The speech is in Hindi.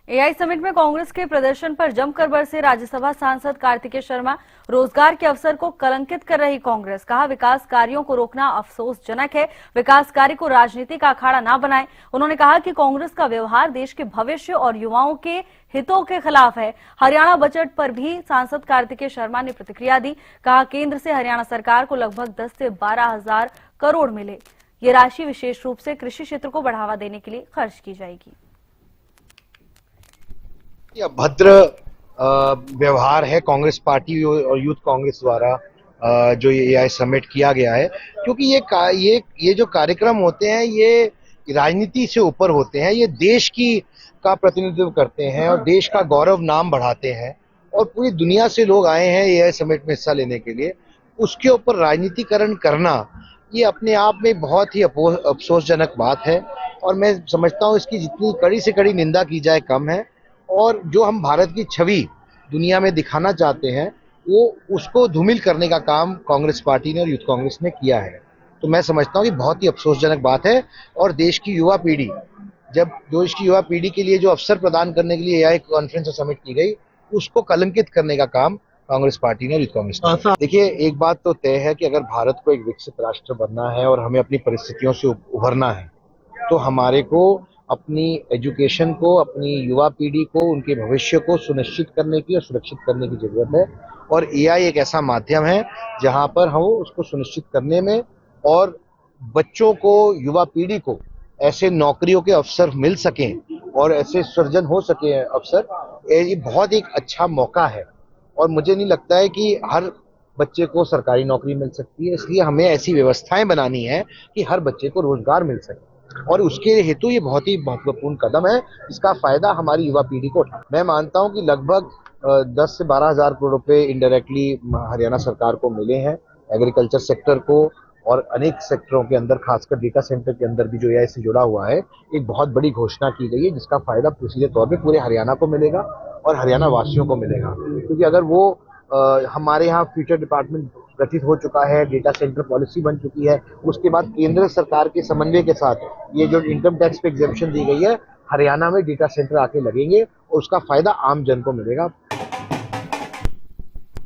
एआई समिट में कांग्रेस के प्रदर्शन पर जमकर बरसे राज्यसभा सांसद कार्तिकेय शर्मा। रोजगार के अवसर को कलंकित कर रही कांग्रेस, कहा विकास कार्यों को रोकना अफसोसजनक है, विकास कार्य को राजनीति का अखाड़ा ना बनाएं। उन्होंने कहा कि कांग्रेस का व्यवहार देश के भविष्य और युवाओं के हितों के खिलाफ है। हरियाणा बजट पर भी सांसद कार्तिकेय शर्मा ने प्रतिक्रिया दी। कहा केंद्र से हरियाणा सरकार को लगभग 10 से 12,000 करोड़ मिले। ये राशि विशेष रूप से कृषि क्षेत्र को बढ़ावा देने के लिए खर्च की जाएगी। अभद्र व्यवहार है कांग्रेस पार्टी और यूथ कांग्रेस द्वारा जो ये एआई समिट किया गया है, क्योंकि ये जो कार्यक्रम होते हैं ये राजनीति से ऊपर होते हैं। ये देश का प्रतिनिधित्व करते हैं और देश का गौरव नाम बढ़ाते हैं और पूरी दुनिया से लोग आए हैं एआई समिट में हिस्सा लेने के लिए। उसके ऊपर राजनीतिकरण करना ये अपने आप में बहुत ही अफसोसजनक बात है और मैं समझता हूँ इसकी जितनी कड़ी से कड़ी निंदा की जाए कम है। और जो हम भारत की छवि दुनिया में दिखाना चाहते हैं वो उसको धूमिल करने का काम कांग्रेस पार्टी ने और यूथ कांग्रेस ने किया है। तो मैं समझता हूँ कि बहुत ही अफसोसजनक बात है और देश की युवा पीढ़ी के लिए जो अवसर प्रदान करने के लिए एआई कॉन्फ्रेंस और समिट की गई उसको कलंकित करने का काम कांग्रेस पार्टी ने और यूथ कांग्रेस ने। देखिए, एक बात तो तय है कि अगर भारत को एक विकसित राष्ट्र बनना है और हमें अपनी परिस्थितियों से उभरना है तो हमारे को अपनी एजुकेशन को, अपनी युवा पीढ़ी को, उनके भविष्य को सुनिश्चित करने की और सुरक्षित करने की जरूरत है। और एआई एक ऐसा माध्यम है जहां पर हम उसको सुनिश्चित करने में और बच्चों को, युवा पीढ़ी को ऐसे नौकरियों के अवसर मिल सकें और ऐसे सृजन हो सके अवसर, ये बहुत एक अच्छा मौका है। और मुझे नहीं लगता है कि हर बच्चे को सरकारी नौकरी मिल सकती है, इसलिए हमें ऐसी व्यवस्थाएं बनानी है कि हर बच्चे को रोजगार मिल सके और उसके हेतु ये बहुत ही महत्वपूर्ण कदम है। इसका फायदा हमारी युवा पीढ़ी को मैं मानता हूं कि लगभग 10 से 12,000 करोड़ रुपए इनडायरेक्टली हरियाणा सरकार को मिले हैं, एग्रीकल्चर सेक्टर को और अनेक सेक्टरों के अंदर, खासकर डेटा सेंटर के अंदर भी जो एआई से जुड़ा हुआ है। एक बहुत बड़ी घोषणा की गई है जिसका फायदा सीधे तौर पे पूरे हरियाणा को मिलेगा और हरियाणा वासियों को मिलेगा, क्योंकि अगर वो हमारे यहाँ फ्यूचर डिपार्टमेंट गठित हो चुका है, डेटा सेंटर पॉलिसी बन चुकी है, उसके बाद केंद्र सरकार के समन्वय के साथ ये जो इनकम टैक्स पे एग्जेम्पशन दी गई है, हरियाणा में डेटा सेंटर आके लगेंगे और उसका फायदा आम जन को मिलेगा।